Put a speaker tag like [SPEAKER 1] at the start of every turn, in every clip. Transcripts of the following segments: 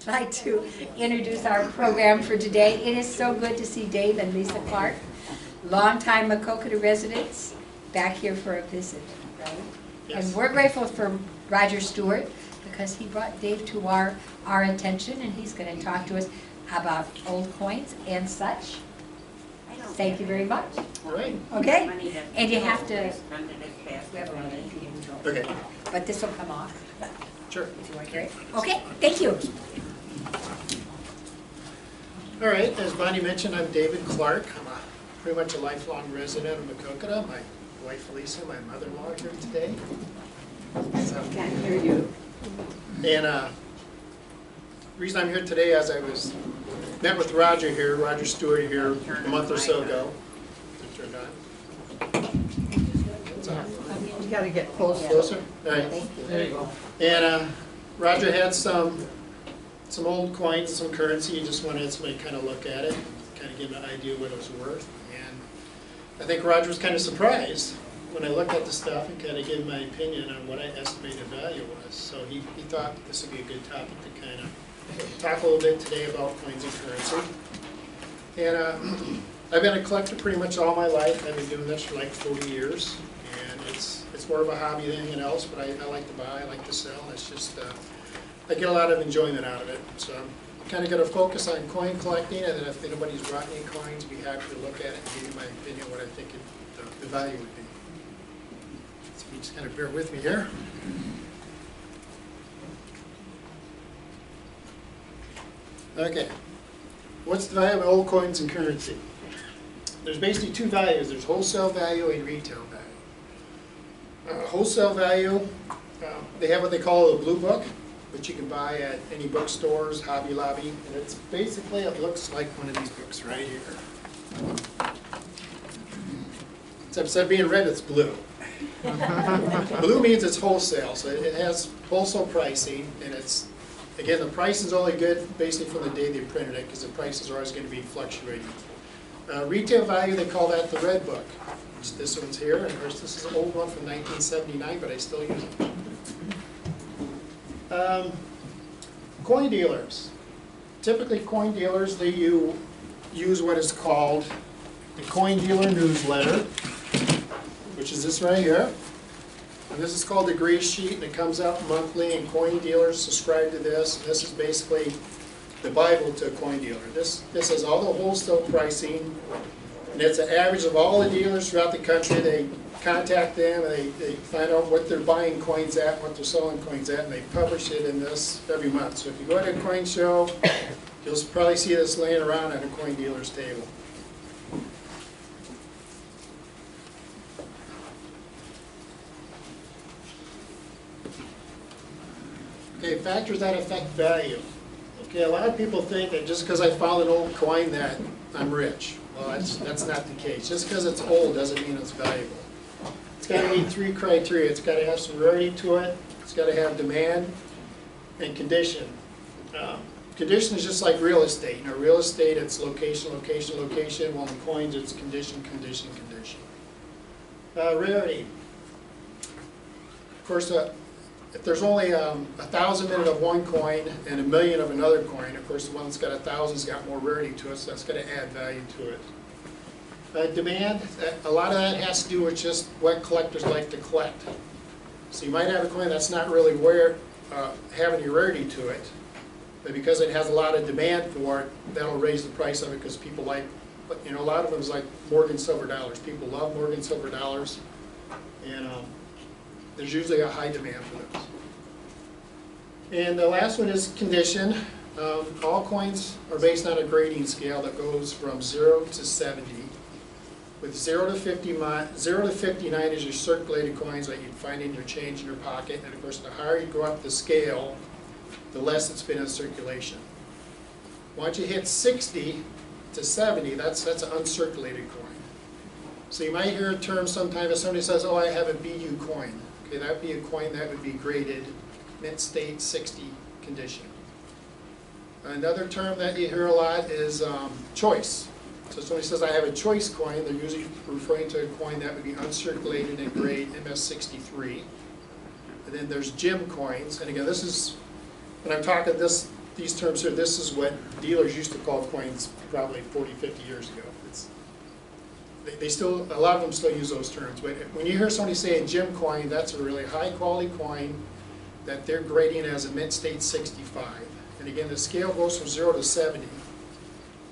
[SPEAKER 1] like to introduce our program for today. It is so good to see Dave and Lisa Clark, longtime Maquoketa residents, back here for a visit, right?
[SPEAKER 2] Yes.
[SPEAKER 1] And we're grateful for Roger Stewart because he brought Dave to our attention, and he's going to talk to us about old coins and such. Thank you very much.
[SPEAKER 2] All right.
[SPEAKER 1] Okay? And you have to,
[SPEAKER 2] Okay.
[SPEAKER 1] but this will come off
[SPEAKER 2] Sure.
[SPEAKER 1] if you want to hear it. Okay, thank you.
[SPEAKER 2] All right. As Bonnie mentioned, I'm David Clark. I'm pretty much a lifelong resident of Maquoketa. My wife Lisa, my mother-in-law, here today. So,
[SPEAKER 1] Can't hear you.
[SPEAKER 2] and the reason I'm here today, as I met with Roger here, Roger Stewart here, a month or so ago. Is it turned on? It's on.
[SPEAKER 3] You gotta get closer.
[SPEAKER 2] Closer? All right.
[SPEAKER 1] Thank you.
[SPEAKER 3] There you go.
[SPEAKER 2] And Roger had some old coins, some currency. He just wanted somebody to kind of look at it, kind of give him an idea what it was worth. And I think Roger was kind of surprised when I looked at the stuff and kind of gave my opinion on what I estimated value was. So he thought this would be a good topic to kind of talk a little bit today about coins and currency. And I've been a collector pretty much all my life. I've been doing this for like 40 years. And it's more of a hobby than anything else, but I like to buy, I like to sell. It's just, I get a lot of enjoyment out of it. So I'm kind of going to focus on coin collecting, and then if anybody's brought any coins, I'd be happy to look at it and give you my opinion what I think the value would be. So you just kind of bear with me here. Okay. What's the value of old coins and currency? There's basically two values. There's wholesale value and retail value. Wholesale value, they have what they call a blue book, which you can buy at any bookstores, Hobby Lobby, and it's basically, it looks like one of these books right here. Except instead of being red, it's blue. Blue means it's wholesale, so it has wholesale pricing, and it's, again, the price is only good basically from the day they printed it, because the prices are always going to be fluctuating. Retail value, they call that the red book. This one's here, and of course this is an old one from 1979, but I still use it. Coin dealers. Typically coin dealers, they use what is called the coin dealer newsletter, which is this right here. And this is called the Gray Sheet, and it comes out monthly, and coin dealers subscribe to this. This is basically the Bible to a coin dealer. This has all the wholesale pricing, and it's an average of all the dealers throughout the country. They contact them, and they find out what they're buying coins at, what they're selling coins at, and they publish it in this every month. So if you go to a coin show, you'll probably see this laying around at a coin dealer's table. Okay, factors that affect value. Okay, a lot of people think that just because I found an old coin that I'm rich. Well, that's not the case. Just because it's old doesn't mean it's valuable. It's got to meet three criteria. It's got to have some rarity to it. It's got to have demand and condition. Condition is just like real estate. You know, real estate, it's location, location, location. Well, in coins, it's condition, condition, condition. Rarity. Of course, if there's only 1,000 in it of one coin and 1,000,000 of another coin, of course the one that's got 1,000's got more rarity to it, so that's going to add value to it. Demand, a lot of that has to do with just what collectors like to collect. So you might have a coin that's not really have any rarity to it, but because it has a lot of demand for it, that'll raise the price of it because people like, you know, a lot of them is like Morgan silver dollars. People love Morgan silver dollars, and there's usually a high demand for those. And the last one is condition. All coins are based on a grading scale that goes from 0 to 70. With 0 to 59 is your circulated coins that you'd find in your change in your pocket. And of course, the higher you go up the scale, the less it's been in circulation. Once you hit 60 to 70, that's an uncirculated coin. So you might hear a term sometimes if somebody says, oh, I have a BU coin. Okay, that would be a coin that would be graded mint state 60 condition. Another term that you hear a lot is choice. So if somebody says I have a choice coin, they're usually referring to a coin that would be uncirculated and grade MS63. And then there's gem coins. And again, this is, when I'm talking this these terms here, this is what dealers used to call coins probably 40, 50 years ago. They still, a lot of them still use those terms, but when you hear somebody say a gem coin, that's a really high quality coin that they're grading as a mint state 65. And again, the scale goes from 0 to 70.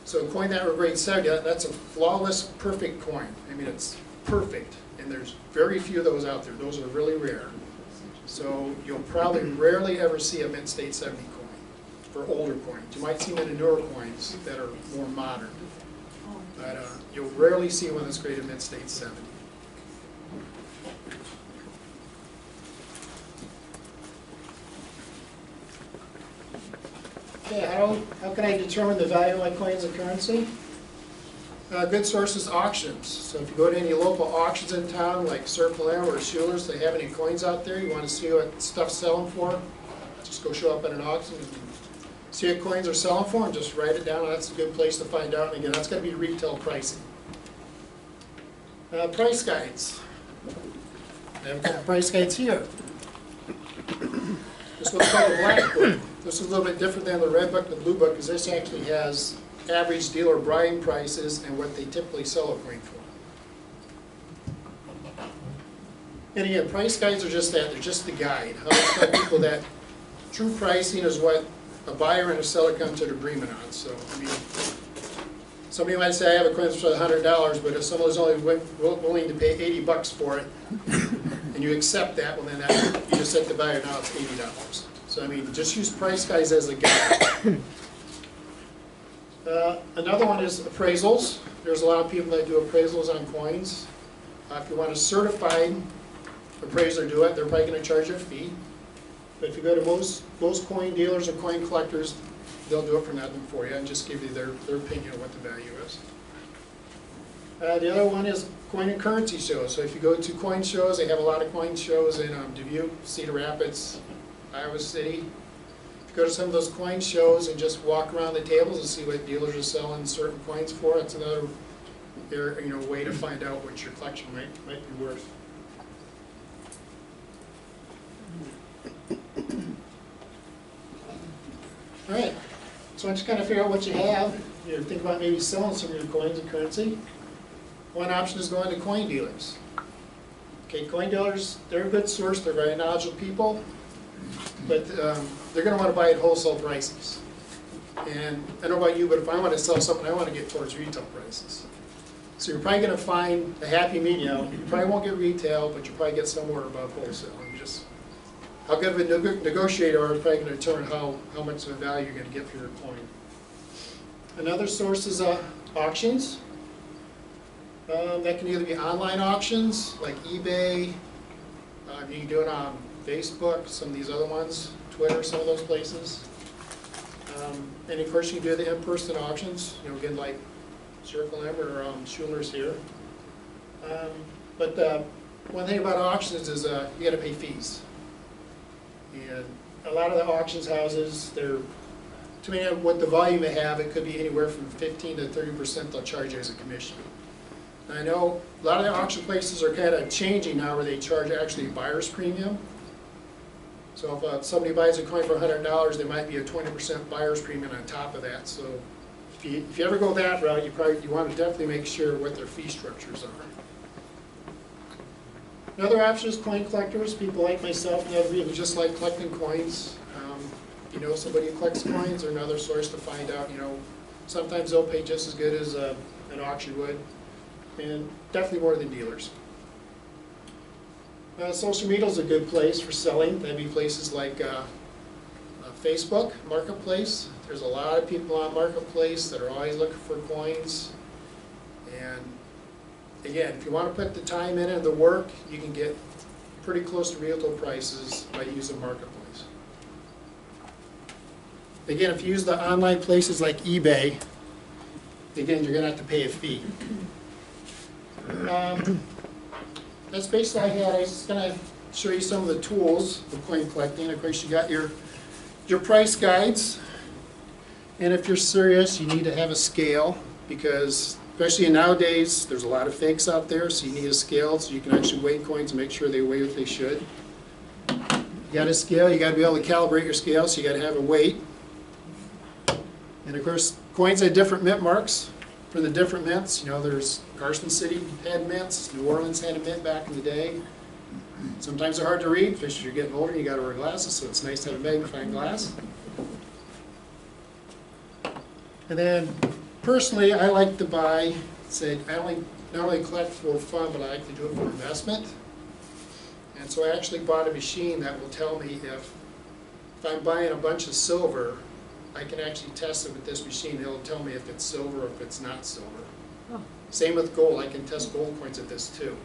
[SPEAKER 2] So a coin that would grade 70, that's a flawless, perfect coin. I mean, it's perfect, and there's very few of those out there. Those are really rare. So you'll probably rarely ever see a mint state 70 coin for older coins. You might see them in the newer coins that are more modern. But you'll rarely see one that's graded mint state 70. Okay, how can I determine the value of my coins and currency? A good source is auctions. So if you go to any local auctions in town, like Circle M or Schuler's, they have any coins out there, you want to see what stuff's selling for, just go show up at an auction and see what coins are selling for and just write it down. That's a good place to find out. And again, that's going to be retail pricing. Price guides. I have a couple price guides here. This one's called the Black Book. This is a little bit different than the Red Book and the Blue Book because this actually has average dealer buying prices and what they typically sell a coin for. And again, price guides are just that. They're just the guide. I always tell people that true pricing is what a buyer and a seller come to an agreement on. So, I mean, somebody might say, I have a coin for $100, but if someone's only willing to pay $80 for it, and you accept that, well then you just set the buyer, now it's $80. So I mean, just use price guides as a guide. Another one is appraisals. There's a lot of people that do appraisals on coins. If you want a certified appraiser do it, they're probably going to charge you a fee. But if you go to most coin dealers or coin collectors, they'll do it for nothing for you and just give you their opinion of what the value is. The other one is coin and currency shows. So if you go to coin shows, they have a lot of coin shows in Dubuque, Cedar Rapids, Iowa City. If you go to some of those coin shows and just walk around the tables and see what dealers are selling certain coins for, that's another way to find out what your collection might be worth. All right, so once you kind of figure out what you have, you think about maybe selling some of your coins and currency. One option is going to coin dealers. Okay, coin dealers, they're a good source, they're very knowledgeable people, but they're going to want to buy at wholesale prices. And I don't know about you, but if I want to sell something, I want to get towards retail prices. So you're probably going to find a happy medium. You probably won't get retail, but you probably get somewhere above wholesale. And just how good of a negotiator are probably going to determine how much of a value you're going to get for your coin. Another source is auctions. That can either be online auctions like eBay. You can do it on Facebook, some of these other ones, Twitter, some of those places. And of course you can do the in-person auctions, again like Circle M or Schuler's here. But one thing about auctions is you got to pay fees. And a lot of the auctions houses, depending on what the volume they have, it could be anywhere from 15 to 30% they'll charge you as a commission. And I know a lot of the auction places are kind of changing now where they charge actually a buyer's premium. So if somebody buys a coin for $100, there might be a 20% buyer's premium on top of that. So if you ever go that route, you want to definitely make sure what their fee structures are. Another option is coin collectors. People like myself and other people who just like collecting coins. If you know somebody who collects coins, or another source to find out. Sometimes they'll pay just as good as an auction would, and definitely more than dealers. Social media is a good place for selling. That'd be places like Facebook, Marketplace. There's a lot of people on Marketplace that are always looking for coins. And again, if you want to put the time in and the work, you can get pretty close to retail prices by using Marketplace. Again, if you use the online places like eBay, again, you're going to have to pay a fee. That's basically all I had. I was just going to show you some of the tools of coin collecting. Of course, you got your price guides. And if you're serious, you need to have a scale, because especially nowadays, there's a lot of fakes out there, so you need a scale so you can actually weigh coins and make sure they weigh what they should. You got a scale, you got to be able to calibrate your scale, so you got to have a weight. And of course, coins had different mint marks for the different mints. You know, there's Carson City had mints, New Orleans had a mint back in the day. Sometimes they're hard to read, especially as you're getting older, you gotta wear glasses, so it's nice to have a magnifying glass. And then, personally, I like to buy, not only collect for fun, but I like to do it for investment. And so I actually bought a machine that will tell me if I'm buying a bunch of silver, I can actually test it with this machine. It'll tell me if it's silver or if it's not silver.
[SPEAKER 3] Oh.
[SPEAKER 2] Same with gold. I can test gold coins at this too.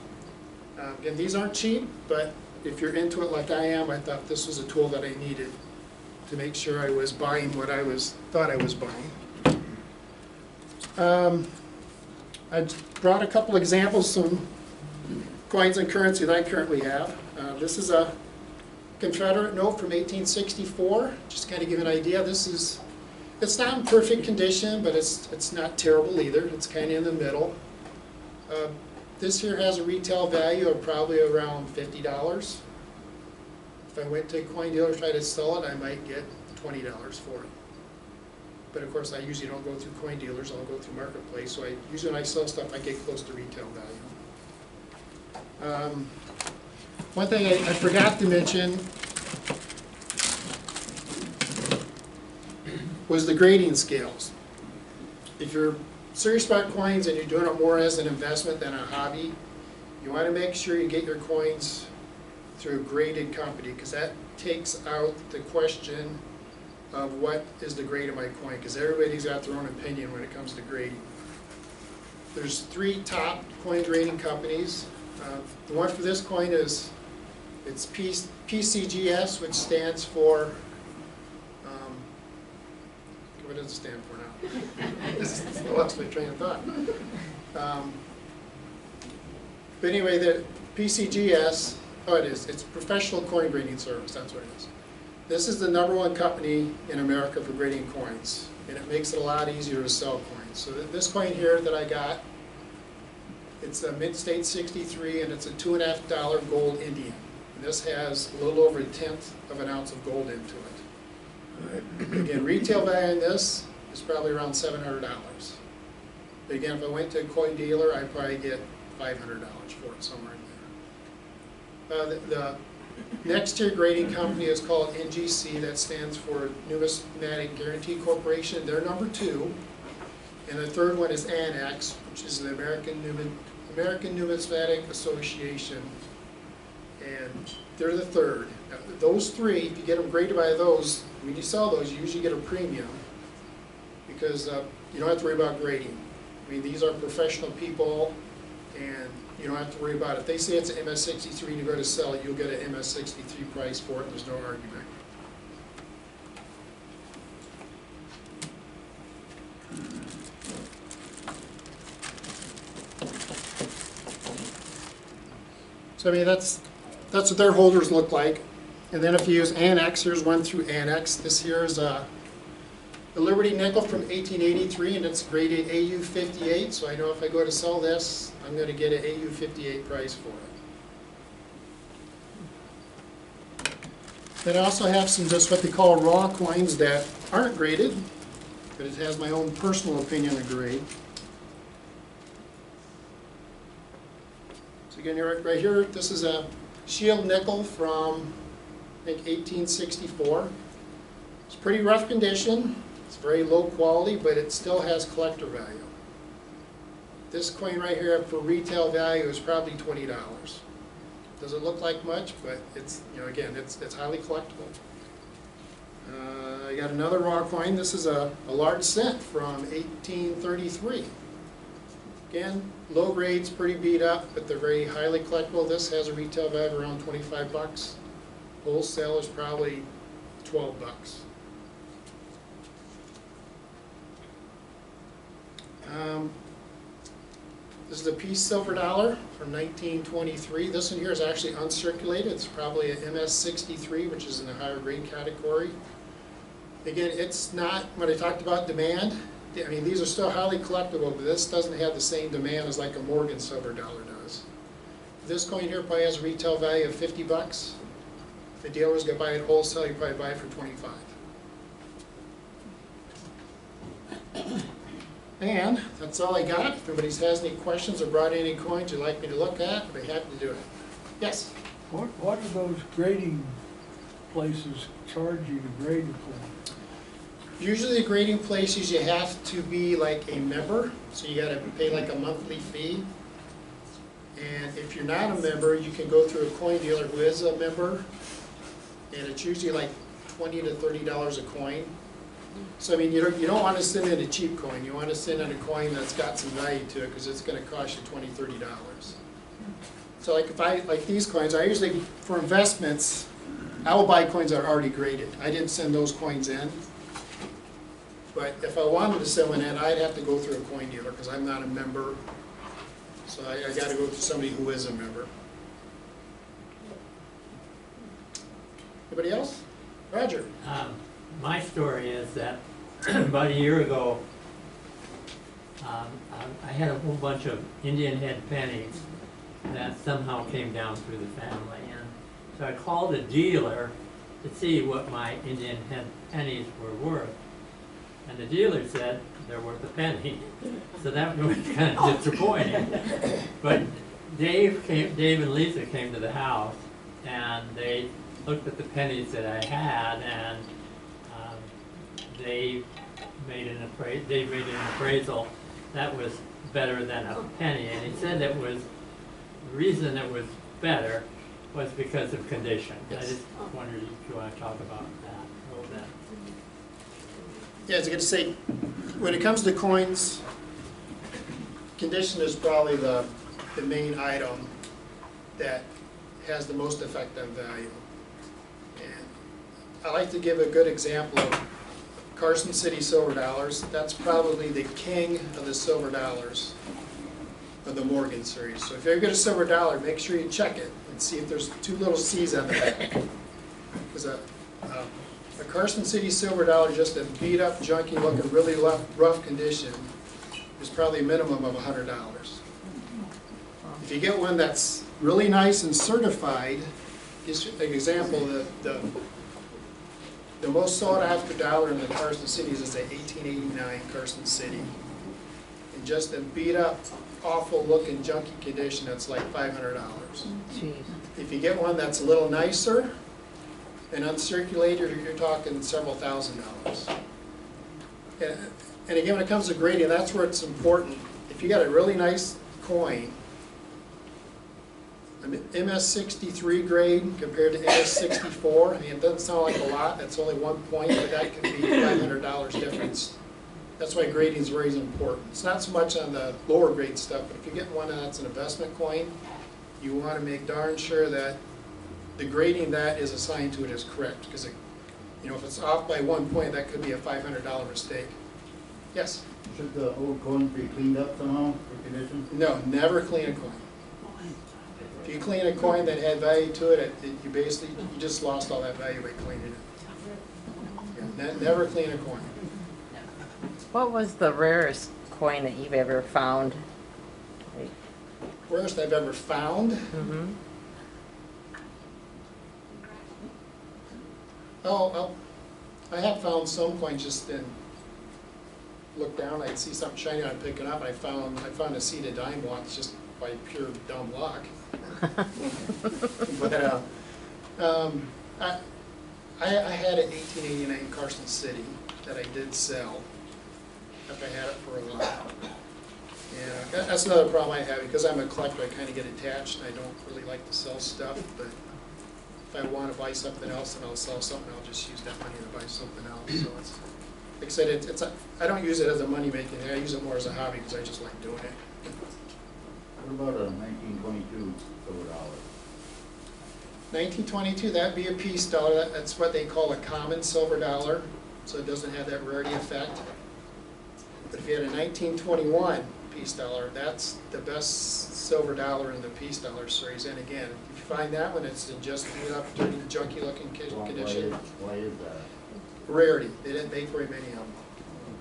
[SPEAKER 2] Again, these aren't cheap, but if you're into it like I am, I thought this was a tool that I needed to make sure I was buying what I thought I was buying. I brought a couple examples, some coins and currency that I currently have. This is a Confederate note from 1864. Just kind of give an idea. It's not in perfect condition, but it's not terrible either. It's kind of in the middle. This here has a retail value of probably around $50. If I went to a coin dealer to try to sell it, I might get $20 for it. But of course, I usually don't go through coin dealers. I'll go through Marketplace. So usually when I sell stuff, I get close to retail value. One thing I forgot to mention was the grading scales. If you're serious about coins and you're doing it more as an investment than a hobby, you want to make sure you get your coins through a graded company, because that takes out the question of what is the grade of my coin, because everybody's got their own opinion when it comes to grading. There's 3 top coin grading companies. The one for this coin is PCGS, which stands for, what does it stand for now? I lost my train of thought. But anyway, the PCGS, it's Professional Coin Grading Service, that's what it is. This is the #1 company in America for grading coins, and it makes it a lot easier to sell coins. So this coin here that I got, it's a Mint State 63, and it's a $2.50 gold Indian. And this has a little over 1/10 of an ounce of gold into it. Again, retail value in this is probably around $700. But again, if I went to a coin dealer, I'd probably get $500 for it, somewhere in there. The next tier grading company is called NGC. That stands for Numismatic Guarantee Corporation. They're #2. And the third one is Annex, which is the American Numismatic Association. And they're the third. Now, those 3, if you get them graded by those, when you sell those, you usually get a premium, because you don't have to worry about grading. I mean, these are professional people, and you don't have to worry about it. If they say it's an MS-63 and you go to sell it, you'll get an MS-63 price for it. There's no argument. So I mean, that's what their holders look like. And then if you use Annex, here's one through Annex. This here is a Liberty nickel from 1883, and it's graded AU58. So I know if I go to sell this, I'm going to get an AU58 price for it. Then I also have some just what they call raw coins that aren't graded, but it has my own personal opinion of grade. So again, right here, this is a Shield nickel from, I think, 1864. It's pretty rough condition. It's very low quality, but it still has collector value. This coin right here for retail value is probably $20. Doesn't look like much, but it's, again, it's highly collectible. I got another raw coin. This is a large cent from 1833. Again, low grades, pretty beat up, but they're very highly collectible. This has a retail value of around $25. Wholesale is probably $12. This is a Peace silver dollar from 1923. This one here is actually uncirculated. It's probably an MS-63, which is in the higher grade category. Again, it's not, when I talked about demand, I mean, these are still highly collectible, but this doesn't have the same demand as like a Morgan silver dollar does. This coin here probably has a retail value of $50. If the dealer's going to buy it wholesale, you probably buy it for $25. And that's all I got. If anybody has any questions or brought any coins you'd like me to look at, I'd be happy to do it. Yes?
[SPEAKER 3] What do those grading places charge you to grade the coin?
[SPEAKER 2] Usually the grading places, you have to be like a member, so you gotta pay like a monthly fee. And if you're not a member, you can go through a coin dealer who is a member, and it's usually like $20 to $30 a coin. So I mean, you don't want to send in a cheap coin. You want to send in a coin that's got some value to it, because it's going to cost you $20, $30. So like if I like these coins, I usually for investments, I will buy coins that are already graded. I didn't send those coins in. But if I wanted to send one in, I'd have to go through a coin dealer because I'm not a member. So I got to go to somebody who is a member. Anybody else? Roger.
[SPEAKER 4] My story is that about a year ago, I had a whole bunch of Indian head pennies that somehow came down through the family. And so I called a dealer to see what my Indian head pennies were worth. And the dealer said they're worth a penny. So that was kind of disappointing. But Dave and Lisa came to the house, and they looked at the pennies that I had, and they made an appraisal that was better than a penny. And he said that was the reason it was better was because of condition. Yes. I just wondered if you want to talk about that a little bit.
[SPEAKER 2] Yeah, as I get to say, when it comes to coins, condition is probably the main item that has the most effect on value. And I like to give a good example of Carson City silver dollars. That's probably the king of the silver dollars of the Morgan series. So if you ever get a silver dollar, make sure you check it and see if there's two little C's on the back. Because a Carson City silver dollar, just a beat up, junky looking, really rough condition, is probably a minimum of $100. If you get one that's really nice and certified, just an example, the most sought after dollar in the Carson Cities is a 1889 Carson City. And just a beat up, awful looking, junky condition, that's like $500.
[SPEAKER 5] Jeez.
[SPEAKER 2] If you get one that's a little nicer and uncirculated, you're talking several $1,000s. And again, when it comes to grading, that's where it's important. If you got a really nice coin, an MS63 grade compared to MS64, I mean, it doesn't sound like a lot, that's only 1 point, but that could be $500 difference. That's why grading is very important. It's not so much on the lower grade stuff, but if you get one that's an investment coin, you want to make darn sure that the grading that is assigned to it is correct, because if it's off by 1 point, that could be a $500 mistake. Yes?
[SPEAKER 6] Should the old coins be cleaned up somehow for condition?
[SPEAKER 2] No, never clean a coin. If you clean a coin that had value to it, you just lost all that value by cleaning it. Yeah, never clean a coin.
[SPEAKER 5] What was the rarest coin that you've ever found?
[SPEAKER 2] Worst I've ever found?
[SPEAKER 5] Mm-hmm.
[SPEAKER 2] Oh, I have found some coins just in, look down, I'd see something shiny, I'd pick it up, I found a seeded dime once just by pure dumb luck. But I had an 1889 Carson City that I did sell after I had it for a while. And that's another problem I have, because I'm a collector, I kind of get attached, and I don't really like to sell stuff, but if I want to buy something else, then I'll sell something, I'll just use that money to buy something else. So it's, like I said, I don't use it as a money-making thing, I use it more as a hobby because I just like doing it.
[SPEAKER 6] What about a 1922 silver dollar?
[SPEAKER 2] 1922, that'd be a peace dollar. That's what they call a common silver dollar, so it doesn't have that rarity effect. But if you had a 1921 peace dollar, that's the best silver dollar in the peace dollar series. And again, if you find that one, it's in just beat up, dirty, junky looking condition.
[SPEAKER 6] Why is that?
[SPEAKER 2] Rarity. They didn't make very many of them.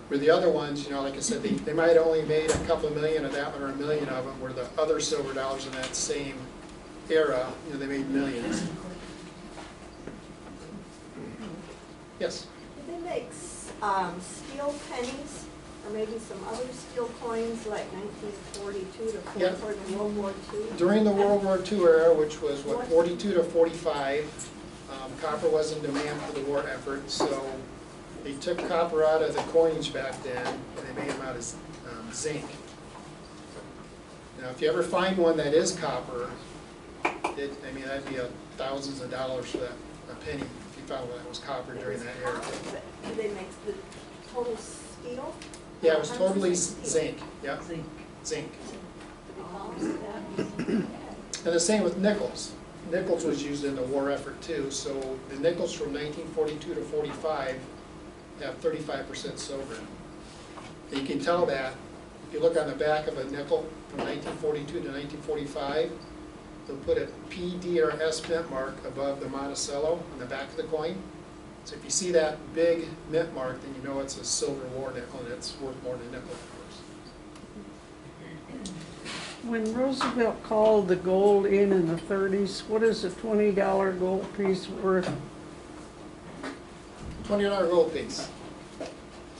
[SPEAKER 2] Where the other ones, like I said, they might only made a couple million of that one or a million of them, where the other silver dollars in that same era, they made millions. Yes?
[SPEAKER 7] Do they make steel pennies or maybe some other steel coins like 1942 to
[SPEAKER 2] Yeah.
[SPEAKER 7] 44 to World War II?
[SPEAKER 2] During the World War II era, which was what, 42 to 45, copper was in demand for the war effort, so they took copper out of the coinage back then, and they made them out of zinc. Now, if you ever find one that is copper, I mean, that'd be thousands of dollars for that, a penny, if you found one that was copper during that era.
[SPEAKER 7] Did they make the total steel?
[SPEAKER 2] Yeah, it was totally zinc, yeah, zinc.
[SPEAKER 7] Oh,
[SPEAKER 2] And the same with nickels. Nickels was used in the war effort too, so the nickels from 1942 to 45 have 35% silver. And you can tell that if you look on the back of a nickel from 1942 to 1945, they'll put a P, D, or S mint mark above the Monticello on the back of the coin. So if you see that big mint mark, then you know it's a silver war nickel, and it's worth more than a nickel, of course.
[SPEAKER 8] When Roosevelt called the gold in the 30s, what is a $20 gold piece worth?
[SPEAKER 2] $20 gold piece.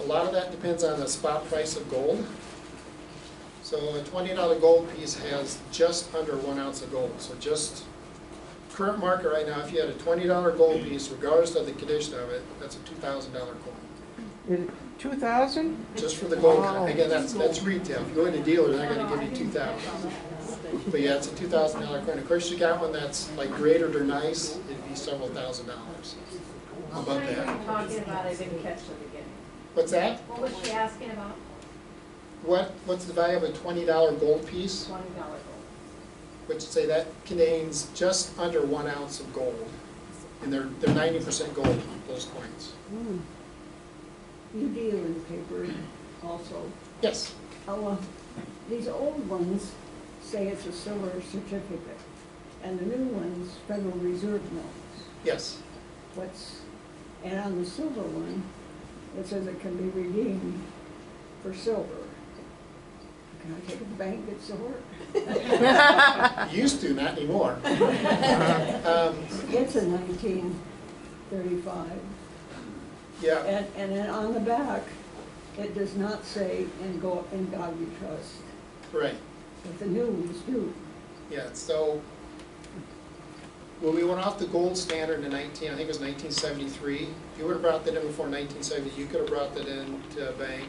[SPEAKER 2] A lot of that depends on the spot price of gold. So a $20 gold piece has just under 1 ounce of gold. So just current market right now, if you had a $20 gold piece, regardless of the condition of it, that's a $2,000 coin.
[SPEAKER 8] 2,000?
[SPEAKER 2] Just for the gold.
[SPEAKER 8] Wow.
[SPEAKER 2] Again, that's retail. If you go into dealer, they're not going to give you $2,000. But yeah, it's a $2,000 coin. Of course, you got one that's like graded or nice, it'd be several $1,000s above
[SPEAKER 9] What are
[SPEAKER 2] that.
[SPEAKER 9] you talking about? I didn't catch the beginning.
[SPEAKER 2] What's that?
[SPEAKER 9] What was she asking about?
[SPEAKER 2] What's the value of a $20 gold piece?
[SPEAKER 9] $20 gold.
[SPEAKER 2] Which say that contains just under 1 ounce of gold. And they're 90% gold, those coins.
[SPEAKER 8] Hmm. You deal in paper also.
[SPEAKER 2] Yes.
[SPEAKER 8] These old ones say it's a silver certificate, and the new ones, Federal Reserve notes.
[SPEAKER 2] Yes.
[SPEAKER 8] And on the silver one, it says it can be redeemed for silver. Can I take it to the bank, get silver?
[SPEAKER 2] Used to, not anymore.
[SPEAKER 8] It's a 1935.
[SPEAKER 2] Yeah.
[SPEAKER 8] And then on the back, it does not say, in God we trust,
[SPEAKER 2] Right.
[SPEAKER 8] but the new ones do.
[SPEAKER 2] Yeah. So when we went off the gold standard in I think it was 1973, if you would have brought that in before 1970, you could have brought that in to a bank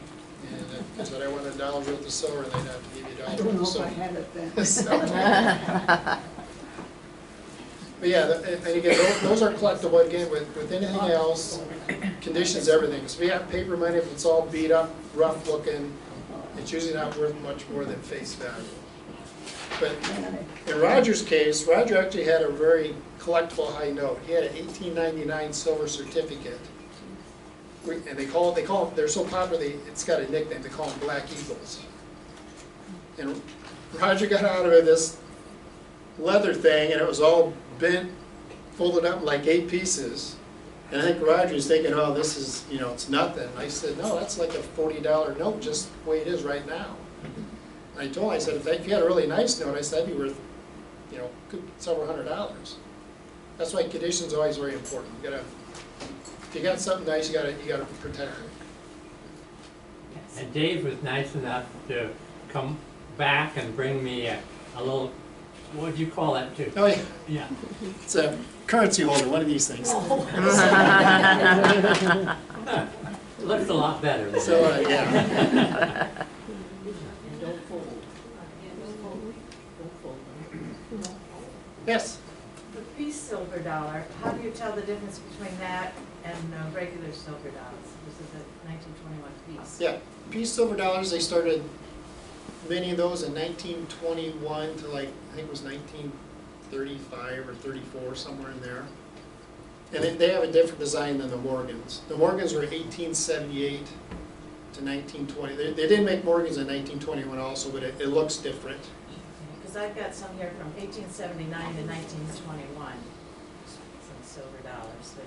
[SPEAKER 2] and said, I want $1 worth of silver, and they'd have to give you
[SPEAKER 8] I
[SPEAKER 2] $1
[SPEAKER 8] don't
[SPEAKER 2] worth
[SPEAKER 8] know
[SPEAKER 2] of
[SPEAKER 8] if I
[SPEAKER 2] silver.
[SPEAKER 8] had it then.
[SPEAKER 2] So- But yeah, and again, those are collectible. Again, with anything else, conditions, everything. So we have paper money, if it's all beat up, rough looking, it's usually not worth much more than face value. But in Roger's case, Roger actually had a very collectible high note. He had an 1899 silver certificate. And they call them, they're so popular, it's got a nickname, they call them Black Eagles. And Roger got out of it this leather thing, and it was all bent, folded up in like 8 pieces. And I think Roger was thinking, oh, this is, it's nothing. And I said, no, that's like a $40 note, just the way it is right now. And I told him, I said, if you had a really nice note, I said, that'd be worth, several $100s. That's why condition's always very important. If you got something nice, you gotta protect it.
[SPEAKER 4] And Dave was nice enough to come back and bring me a little, what do you call that too?
[SPEAKER 2] Oh, yeah.
[SPEAKER 4] Yeah.
[SPEAKER 2] It's a currency holder, one of these things.
[SPEAKER 4] It looks a lot better than
[SPEAKER 2] So,
[SPEAKER 4] that.
[SPEAKER 2] yeah. Yes.
[SPEAKER 9] The piece silver dollar, how do you tell the difference between that and regular silver dollars? This is a 1921 piece.
[SPEAKER 2] Yeah. Piece silver dollars, they started many of those in 1921 to I think it was 1935 or 34, somewhere in there. And they have a different design than the Morgans. The Morgans were 1878 to 1920. They didn't make Morgans in 1921 also, but it looks different.
[SPEAKER 9] Because I've got some here from 1879 to 1921, some silver dollars. But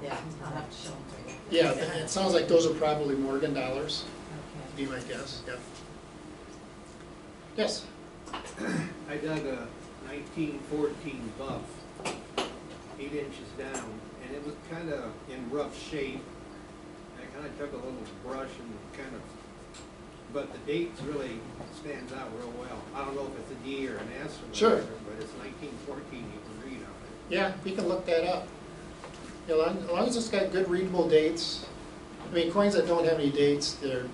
[SPEAKER 9] yeah, I'll have to show them to you.
[SPEAKER 2] Yeah, it sounds like those are probably Morgan dollars,
[SPEAKER 9] Okay.
[SPEAKER 2] be my guess. Yeah. Yes.
[SPEAKER 10] I dug a 1914 buff, 8 inches down, and it was kind of in rough shape. I kind of took a little brush and kind of but the dates really stands out real well. I don't know if it's a D or an S or
[SPEAKER 2] Sure.
[SPEAKER 10] whatever, but it's 1914, you can read on it.
[SPEAKER 2] Yeah, we can look that up. You know, as long as it's got good readable dates. I mean, coins that don't have any dates, they're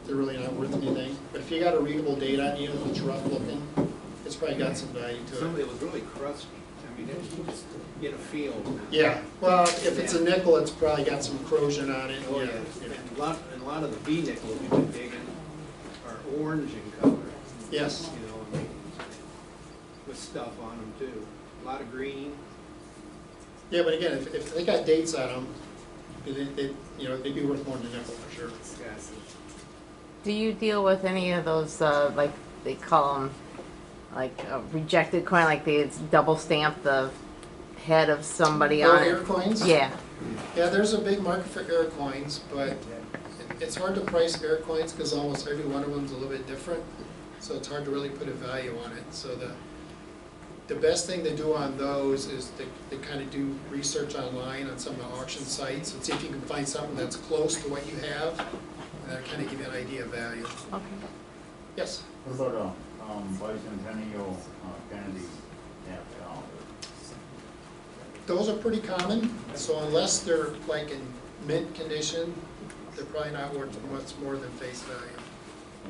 [SPEAKER 2] really not worth anything. But if you got a readable date on it, even if it's rough looking, it's probably got some value to
[SPEAKER 10] Some of
[SPEAKER 2] it.
[SPEAKER 10] it was really crusty. I mean, you just get a feel.
[SPEAKER 2] Yeah, well, if it's a nickel, it's probably got some corrosion on it.
[SPEAKER 10] Oh, yeah. And a lot of the V nickels we've been digging are orange in color,
[SPEAKER 2] Yes,
[SPEAKER 10] you know, and with stuff on them too. A lot of green.
[SPEAKER 2] yeah, but again, if they got dates on them, you know, they'd be worth more than a nickel for sure.
[SPEAKER 10] Yes.
[SPEAKER 5] Do you deal with any of those, like they call them, like a rejected coin, like they double stamp the head of somebody
[SPEAKER 2] Oh,
[SPEAKER 5] on
[SPEAKER 2] air
[SPEAKER 5] it?
[SPEAKER 2] coins?
[SPEAKER 5] Yeah.
[SPEAKER 2] Yeah, there's a big market for air coins, but it's hard to price air coins because almost every one of them's a little bit different. So it's hard to really put a value on it. So the best thing to do on those is to kind of do research online on some of the auction sites and see if you can find something that's close to what you have, and that'll kind of give you an idea of value.
[SPEAKER 5] Okay.
[SPEAKER 2] Yes?
[SPEAKER 6] What about bicentennial Kennedy half dollar?
[SPEAKER 2] Those are pretty common, so unless they're like in mint condition, they're probably not worth much more than face value.